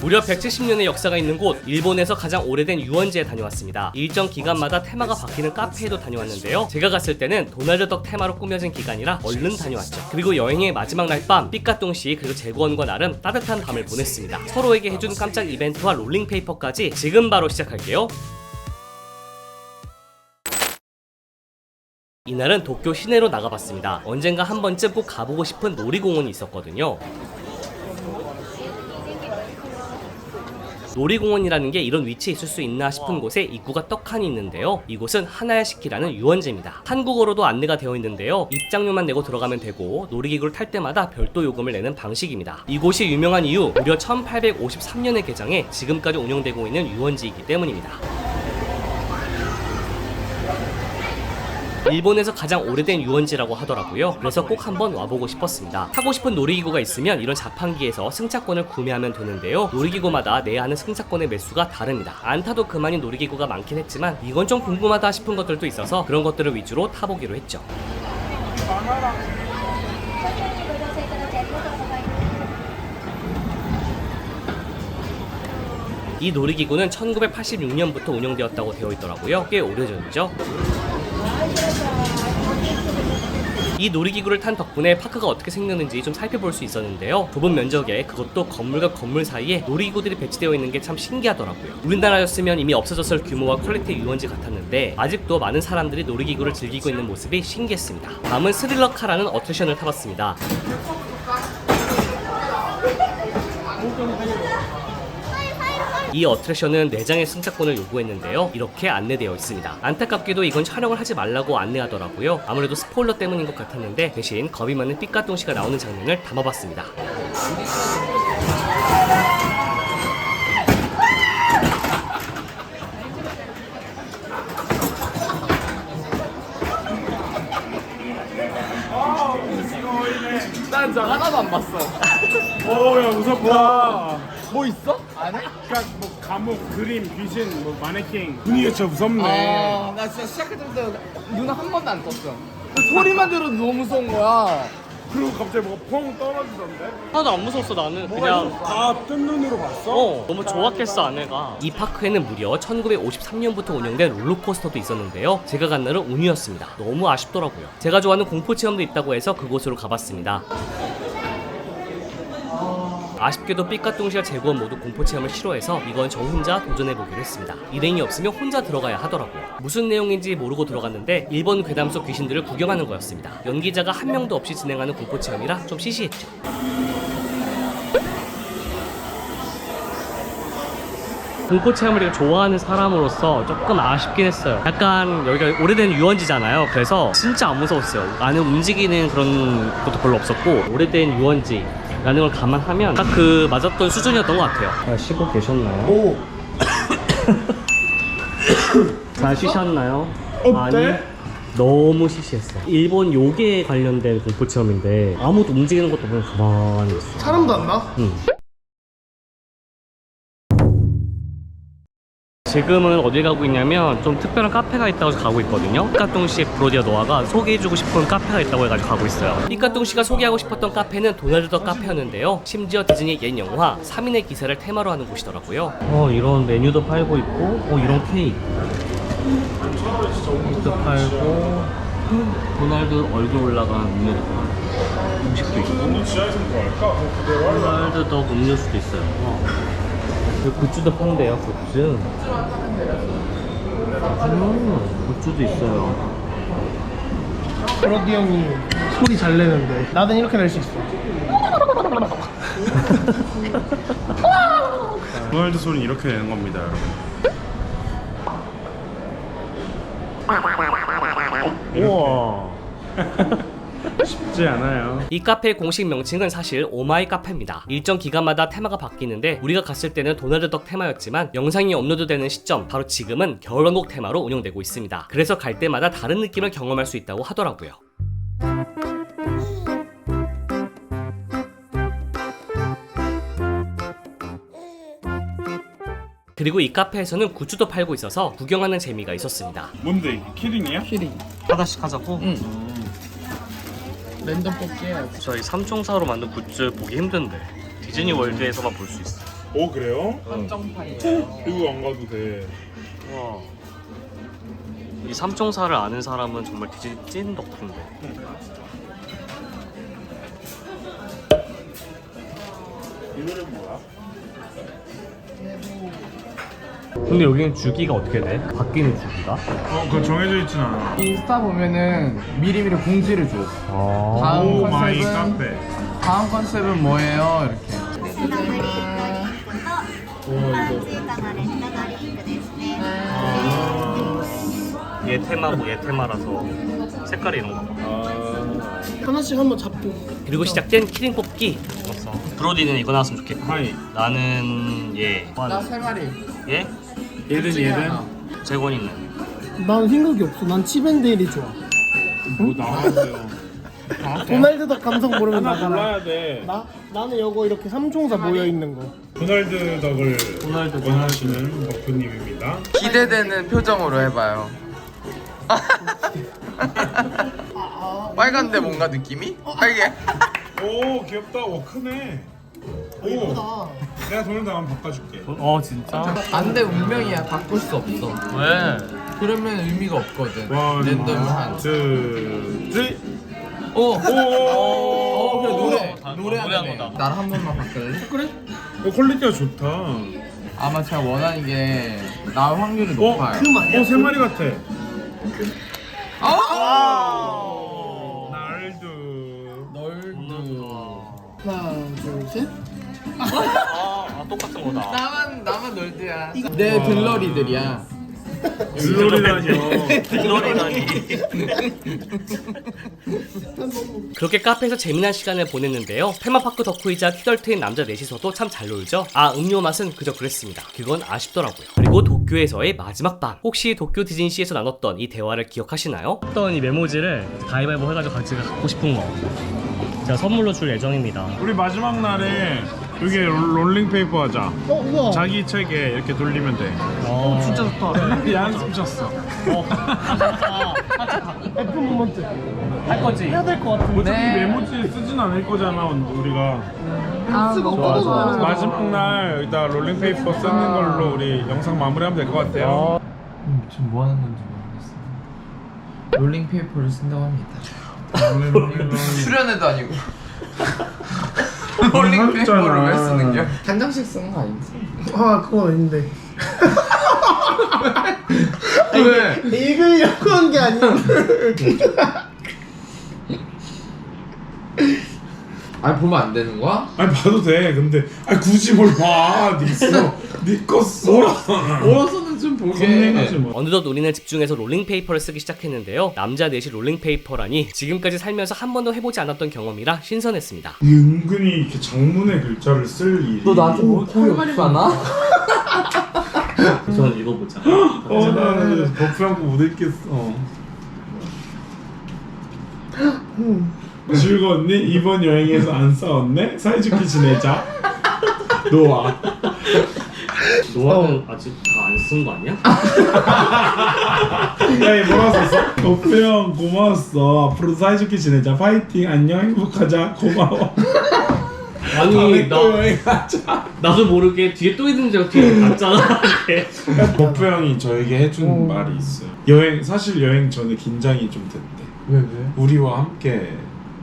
무려 170년의 역사가 있는 곳, 일본에서 가장 오래된 유원지에 다녀왔습니다. 일정 기간마다 테마가 바뀌는 카페에도 다녀왔는데요. 제가 갔을 때는 도날드 덕 테마로 꾸며진 기간이라 얼른 다녀왔죠. 그리고 여행의 마지막 날 밤, 삐까똥씨 그리고 재구원과 나름 따뜻한 밤을 보냈습니다. 서로에게 해준 깜짝 이벤트와 롤링페이퍼까지 지금 바로 시작할게요. 이날은 도쿄 시내로 나가봤습니다. 언젠가 한 번쯤 꼭 가보고 싶은 놀이공원이 있었거든요. 놀이공원이라는 게 이런 위치에 있을 수 있나 싶은 곳에 입구가 떡하니 있는데요. 이곳은 하나야시키라는 유원지입니다. 한국어로도 안내가 되어 있는데요. 입장료만 내고 들어가면 되고 놀이기구를 탈 때마다 별도 요금을 내는 방식입니다. 이곳이 유명한 이유, 무려 1853년에 개장해 지금까지 운영되고 있는 유원지이기 때문입니다. 일본에서 가장 오래된 유원지라고 하더라고요. 그래서 꼭 한번 와보고 싶었습니다. 타고 싶은 놀이기구가 있으면 이런 자판기에서 승차권을 구매하면 되는데요. 놀이기구마다 내야 하는 승차권의 매수가 다릅니다. 안 타도 그만인 놀이기구가 많긴 했지만 이건 좀 궁금하다 싶은 것들도 있어서 그런 것들을 위주로 타보기로 했죠. 이 놀이기구는 1986년부터 운영되었다고 되어 있더라고요. 꽤 오래전이죠. 이 놀이기구를 탄 덕분에 파크가 어떻게 생겼는지 좀 살펴볼 수 있었는데요. 좁은 면적에 그것도 건물과 건물 사이에 놀이기구들이 배치되어 있는 게 참 신기하더라고요. 우리나라였으면 이미 없어졌을 규모와 퀄리티의 유원지 같았는데 아직도 많은 사람들이 놀이기구를 즐기고 있는 모습이 신기했습니다. 다음은 스릴러카라는 어트랙션을 타봤습니다. 이 어트랙션은 4장의 승차권을 요구했는데요. 이렇게 안내되어 있습니다. 안타깝게도 이건 촬영을 하지 말라고 안내하더라고요. 아무래도 스포일러 때문인 것 같았는데 대신 겁이 많은 삐까똥씨가 나오는 장면을 담아봤습니다. 난 저 하나도 안 봤어. 야 무섭다. 뭐 있어? 안에? 그러니까 뭐 감옥, 그림, 귀신, 뭐 마네킹. 분위기가 진짜 무섭네. 나 진짜 시작할 때부터 눈 한 번도 안 떴어. 소리만 들어도 너무 무서운 거야. 그리고 갑자기 뭐가 펑 떨어지던데? 하나도 안 무서웠어. 나는 그냥 뜬 눈으로 봤어? 너무 좋았겠어 아내가. 이 파크에는 무려 1953년부터 운영된 롤러코스터도 있었는데요. 제가 간 날은 운이었습니다. 너무 아쉽더라고요. 제가 좋아하는 공포 체험도 있다고 해서 그곳으로 가봤습니다. 아쉽게도 삐까똥씨와 재구원 모두 공포 체험을 싫어해서 이건 저 혼자 도전해보기로 했습니다. 일행이 없으면 혼자 들어가야 하더라고요. 무슨 내용인지 모르고 들어갔는데 일본 괴담 속 귀신들을 구경하는 거였습니다. 연기자가 한 명도 없이 진행하는 공포 체험이라 좀 시시했죠. 공포 체험을 좋아하는 사람으로서 조금 아쉽긴 했어요. 약간 여기가 오래된 유원지잖아요. 그래서 진짜 안 무서웠어요. 안에 움직이는 그런 것도 별로 없었고 오래된 유원지 라는 걸 감안하면 딱 그 맞았던 수준이었던 것 같아요. 쉬고 계셨나요? 오. 잘 쉬셨나요? 어때? 아니, 너무 시시했어. 일본 요괴에 관련된 공포 체험인데 아무도 움직이는 것도 없고 가만히 있어. 사람도 안 나? 응. 지금은 어디 가고 있냐면 좀 특별한 카페가 있다고 해서 가고 있거든요. 삐까똥씨 브로디어 노아가 소개해주고 싶은 카페가 있다고 해가지고 가고 있어요. 삐까똥씨가 소개하고 싶었던 카페는 도날드 덕 카페였는데요. 심지어 디즈니 옛 영화 3인의 기사를 테마로 하는 곳이더라고요. 이런 메뉴도 팔고 있고 이런 케이크도 팔고 도날드 얼굴 올라간 음식도 있고 도날드 덕 음료수도 있어요. 굿즈도 판대요. 굿즈. 굿즈도 있어요. 브로디 형이 소리 잘 내는데 나는 이렇게 낼 수 있어. 도날드 소리는 이렇게 내는 겁니다, 여러분. 우와. 쉽지 않아요. 이 카페의 공식 명칭은 사실 오마이 카페입니다. 일정 기간마다 테마가 바뀌는데 우리가 갔을 때는 도날드 덕 테마였지만 영상이 업로드되는 시점 바로 지금은 겨울왕국 테마로 운영되고 있습니다. 그래서 갈 때마다 다른 느낌을 경험할 수 있다고 하더라고요. 그리고 이 카페에서는 굿즈도 팔고 있어서 구경하는 재미가 있었습니다. 뭔데 이게? 키링이야? 키링. 하나씩 하자고? 응. 랜덤 뽑기 해야지. 저희 삼총사로 만든 굿즈 보기 힘든데 디즈니 월드에서만 볼 수 있어. 오 그래요? 한정판이에요. 미국 안 가도 돼. 와. 이 삼총사를 아는 사람은 정말 찐 덕후인데. 이 노래는 뭐야? 근데 여기는 주기가 어떻게 돼? 바뀌는 주기가? 그건 정해져 있진 않아. 인스타 보면은 미리미리 공지를 줘. 다음 오 마이 컨셉은 카페. 다음 컨셉은 뭐예요? 이렇게. ツナドリンクと炭追加のレッドドリンクですね。 얘 테마고 얘 테마라서 색깔이 이런 거 봐. 하나씩 한번 잡고. 그리고 시작된 키링 뽑기. 브로디는 이거 나왔으면 좋겠고. 하이. 나는 얘. 나 세 마리. 얘? 얘는 재건이는. 난 생각이 없어. 난 치벤데일이 좋아. 뭐 나왔어요. 도날드 덕 감성 모르면 하나 나가라. 골라야 돼. 나는 이거 이렇게 삼총사 모여 있는 거. 도날드 덕을 원하시는 버프님입니다. 기대되는 표정으로 해봐요. 빨간데 뭔가 느낌이? 빨개. 오 귀엽다. 와 크네. 오 내가 돈을 다 한번 바꿔줄게. 진짜? 안돼 운명이야. 바꿀 수 없어. 왜? 그러면 의미가 없거든. 원, 랜덤한. 투, 쓰리. 오. 오. 그래 노래 노래한 거다. 나랑 한 번만 바꿀래? 그래? 퀄리티가 좋다. 아마 제가 원하는 게 나올 확률이 높아요. 세 마리 같아. 널도. 하나, 둘, 셋. 똑같은 거다. 나만 널드야. 내 들러리들이야. 들러리라뇨. 들러리다니. 그렇게 카페에서 재미난 시간을 보냈는데요. 테마파크 덕후이자 키덜트인 남자 넷이서도 참 잘 놀죠. 음료 맛은 그저 그랬습니다. 그건 아쉽더라고요. 그리고 도쿄에서의 마지막 밤. 혹시 도쿄 디즈니시에서 나눴던 이 대화를 기억하시나요? 어떤 이 메모지를 가위바위보 해가지고 같이 갖고 싶은 거 제가 선물로 줄 예정입니다. 우리 마지막 날에 여기 롤링 페이퍼 하자. 우와. 자기 책에 이렇게 돌리면 돼. 진짜 좋다. 양심 쳤어. F 모먼트. 할 거지? 해야 될 것 같은데. 어차피 메모지 쓰진 않을 거잖아 우리가. 쓰고 떨어져. 마지막 날 여기다 롤링 페이퍼 쓰는 걸로 우리 영상 마무리하면 될 것 같아요. 지금 뭐 하는 건지 모르겠어요. 롤링 페이퍼를 쓴다고 합니다. 수련회도 아니고. 롤링 페이퍼를 왜 쓰는 게? 한 장씩 쓰는 거 아니지? 그건 아닌데. 왜? 읽으려고 한 게 아닌데. 아니 보면 안 되는 거야? 아니 봐도 돼. 근데 굳이 뭘 봐. 니거 써. 얼어서는 좀 보게. 겁내가지 뭐. 어느덧 우리는 집중해서 롤링페이퍼를 쓰기 시작했는데요. 남자 넷이 롤링페이퍼라니 지금까지 살면서 한 번도 해보지 않았던 경험이라 신선했습니다. 은근히 이렇게 장문의 글자를 쓸 일이. 너 나한테 뭐 할 말 많아? 우선 읽어보자. 나는 버프 한거 못 읽겠어. 즐거웠니? 이번 여행에서 안 싸웠네? 사이좋게 지내자. 노아. 노아는 아직 다 안 쓴 거 아니야? 야얘 뭐라 썼어? 버프 형 고마웠어. 앞으로 사이좋게 지내자. 파이팅. 안녕. 행복하자. 고마워. 아니 또 여행 가자. 나도 모르게 뒤에 또 있는 줄 뒤에 봤잖아. 버프 형이 저에게 해준 말이 있어요. 사실 여행 전에 긴장이 좀 됐대. 왜? 우리와 함께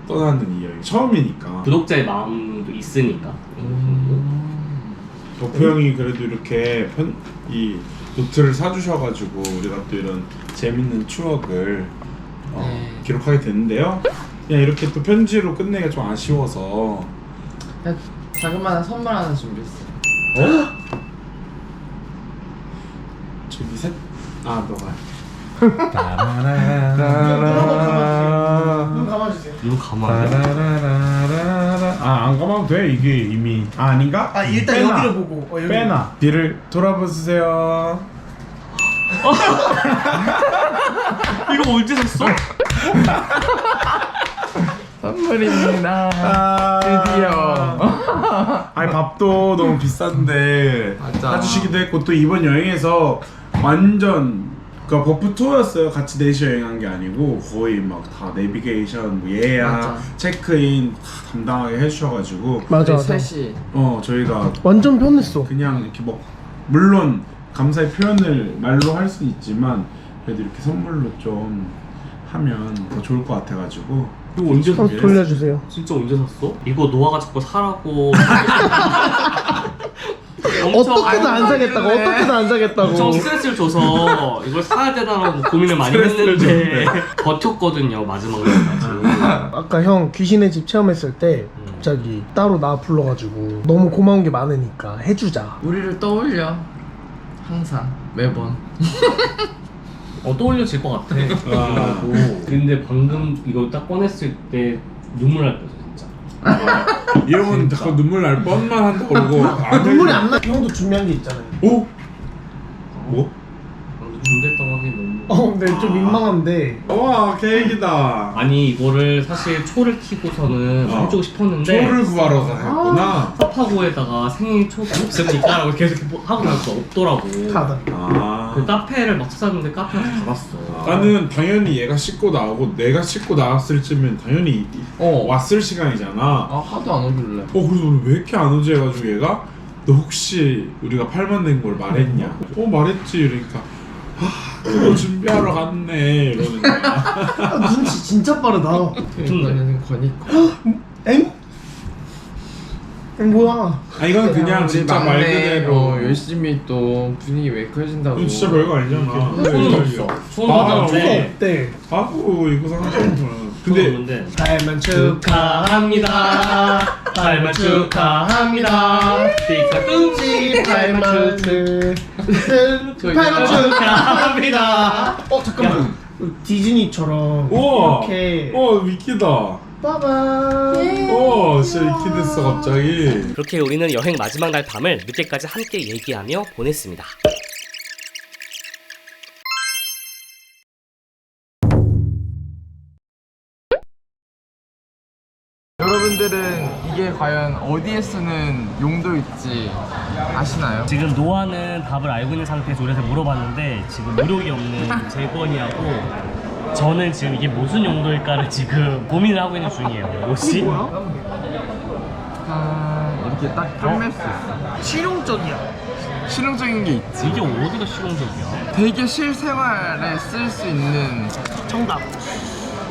떠나는 이 여행 처음이니까. 구독자의 마음도 있으니까. 버프 형이 그래도 이렇게 이 노트를 사주셔가지고 우리가 또 이런 재밌는 추억을 기록하게 됐는데요. 그냥 이렇게 또 편지로 끝내기가 좀 아쉬워서 자그마한 선물 하나 준비했어. 저기 셋? 너가. 눈 감아주세요. 이거 가만. 안 감아도 돼. 이게 이미 아닌가? 일단 빼놔. 여기를 보고. 여기. 빼놔. 뒤를 돌아보세요. 이거 언제 샀어? 선물입니다. 드디어. 아니 밥도 너무 비싼데 맞아. 사주시기도 했고 또 이번 여행에서 완전 그러니까 버프 투어였어요. 같이 넷이 여행한 게 아니고 거의 막 다 내비게이션, 뭐 예약, 맞아. 체크인 다 담당하게 해주셔가지고 맞아. 셋이 저희가 완전 편했어. 그냥 이렇게 뭐 물론 감사의 표현을 말로 할 수는 있지만 그래도 이렇게 선물로 좀 하면 더 좋을 것 같아가지고. 이거 언제 한번 샀어? 돌려주세요. 진짜 언제 샀어? 이거 노아가 자꾸 사라고 어떻게든 안 사겠다고. 그러네. 어떻게든 안 사겠다고. 엄청 스트레스를 줘서 이걸 사야 되나라고 고민을 많이 스트레스를 했는데 버텼거든요 마지막 날까지. 아까 형 귀신의 집 체험했을 때 갑자기 따로 나 불러가지고 너무 고마운 게 많으니까 해주자. 우리를 떠올려 항상 매번. 떠올려질 것 같아. 이거라도. 근데 방금 이거 딱 꺼냈을 때 눈물 날 뻔했어 진짜. 이 형은 자꾸 눈물 날 뻔만 한다고 그러고 눈물이 안 나. 형도 준비한 게 있잖아요. 오? 뭐? 방금 준비했다고 하긴 너무. 근데 좀 민망한데. 와 케이크다. 아니 이거를 사실 초를 키고서는 해주고 싶었는데 초를 구하러 갔구나. 파파고에다가 생일 초가 없습니까? 라고 계속 하고 나서 없더라고. 가다. 그 카페를 막 찾았는데 카페를 닫았어. 나는 당연히 얘가 씻고 나오고 내가 씻고 나왔을 쯤엔 당연히 왔을 시간이잖아. 하도 안 오길래. 그래서 오늘 왜 이렇게 안 오지 해가지고 얘가 너 혹시 우리가 팔만 낸 걸 말했냐? 말했지. 이러니까 그거 준비하러 갔네 이러는 거야. 눈치 진짜 빠르다. 이거는 거니까. 엥? 뭐야? 이건 그냥 진짜 말 그대로 열심히 또 분위기 메이크해준다고. 이건 진짜 별거 아니잖아. 손은 없어. 손은 초가 없는데. 없대. 이거 상관없어. 근데 근데 달만 축하합니다. 달만 축하합니다. 띠까뚱지 팔만 축하합니다. 잠깐만. 디즈니처럼 우와. 이렇게 미키다. 빠밤. 진짜 미키 됐어 갑자기. 그렇게 우리는 여행 마지막 날 밤을 늦게까지 함께 얘기하며 보냈습니다. 여러분들은 이게 과연 어디에 쓰는 용도일지 아시나요? 지금 노아는 답을 알고 있는 상태에서 우리한테 물어봤는데 지금 무력이 없는 재권이하고 저는 지금 이게 무슨 용도일까를 지금 고민을 하고 있는 중이에요. 뭐지? 이렇게 딱 끝낼 수 있어. 실용적이야. 실용적인 게 있지. 이게 어디가 실용적이야? 되게 실생활에 쓸 수 있는. 정답.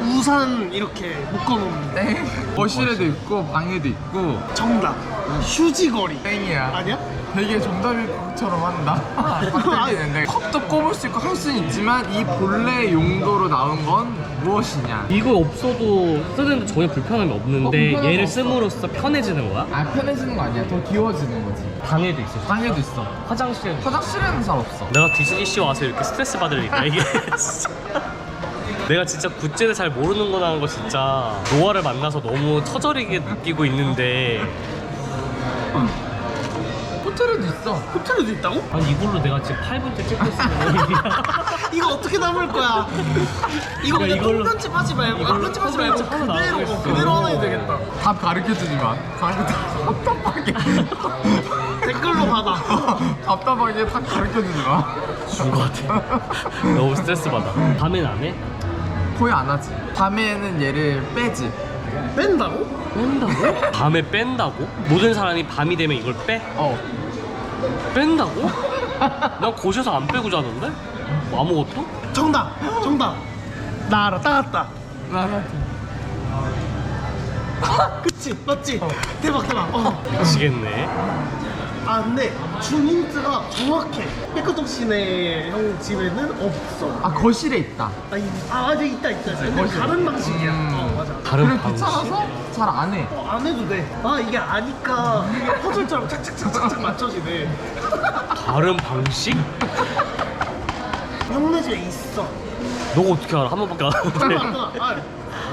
우산 이렇게 묶어놓는데. 거실에도 있고 방에도 있고. 정답. 휴지거리. 땡이야. 아니야? 되게 정답일 것처럼 한다. 딱 들리는데 컵도 꼽을 수 있고 할 수는 있지만 이 본래 용도로 나온 건 무엇이냐? 이거 없어도 쓰는데 전혀 불편함이 없는데 불편함 얘를 없어. 씀으로써 편해지는 거야? 편해지는 거 아니야. 더 귀여워지는 거지. 방에도 있어. 방에도 있어. 화장실에도 있어. 화장실에는 잘 없어. 내가 디즈니씨 와서 이렇게 스트레스 받으니까 이게 진짜 내가 진짜 굿즈를 잘 모르는 거라는 거 진짜 노아를 만나서 너무 처절하게 느끼고 있는데 호텔에도 있어. 호텔에도 있다고? 아니 이걸로 내가 지금 8분째 찍고 있으면 이거 어떻게 담을 거야? 이거 그냥 이걸로- 편집하지 말고. 이걸로 편집하지 말고 편집 하나 그대로 나오고 있어. 그대로 하나 해도 되겠다. 답 가르쳐주지 마. 답답하게. 댓글로 받아. 답답하게 답 가르쳐주지 마. 죽을 것 같아. 너무 스트레스 받아. 밤엔 안 해? 거의 안 하지. 밤에는 얘를 빼지. 뺀다고? 뺀다고? 밤에 뺀다고? 모든 사람이 밤이 되면 이걸 빼? 뺀다고? 난 곳에서 안 빼고 자는데? 뭐 아무것도? 정답. 나 알아. 따갔다. 나는 그치? 맞지? 대박. 미치겠네. 근데 준 힌트가 정확해. 백호동 씨네 형 집에는 없어. 거실에 있다. 맞아. 있다. 근데 거실. 다른 방식이야. 맞아. 다른 그리고 방식? 귀찮아서 잘 안 해. 안 해도 돼. 이게 아니까 이게 퍼즐처럼 착착착착 맞춰지네. 다른 방식? 형네 집에 있어. 너가 어떻게 알아? 한 번밖에 안 하는데.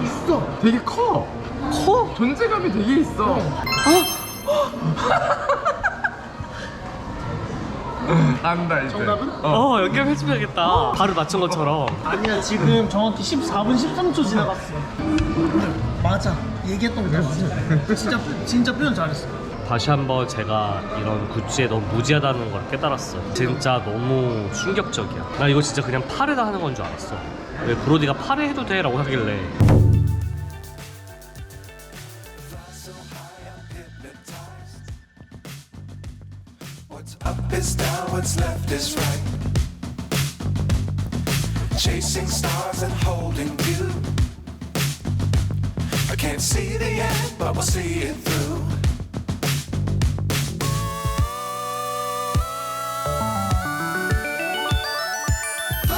있어. 되게 커. 존재감이 되게 있어. 안다 이제. 정답은? 연결해줘야겠다. 바로 맞춘 것처럼. 아니야, 지금 정확히 14분 13초 지나갔어. 맞아. 얘기했던 게 맞아. 진짜 표현 잘했어. 다시 한번 제가 이런 굿즈에 너무 무지하다는 걸 깨달았어. 진짜 너무 충격적이야. 나 이거 진짜 그냥 팔에다 하는 건 줄 알았어. 왜 브로디가 팔에 해도 돼? 라고 하길래. What's up is down, what's left is right. Chasing stars and holding you. I can't see the end, but we'll see it through.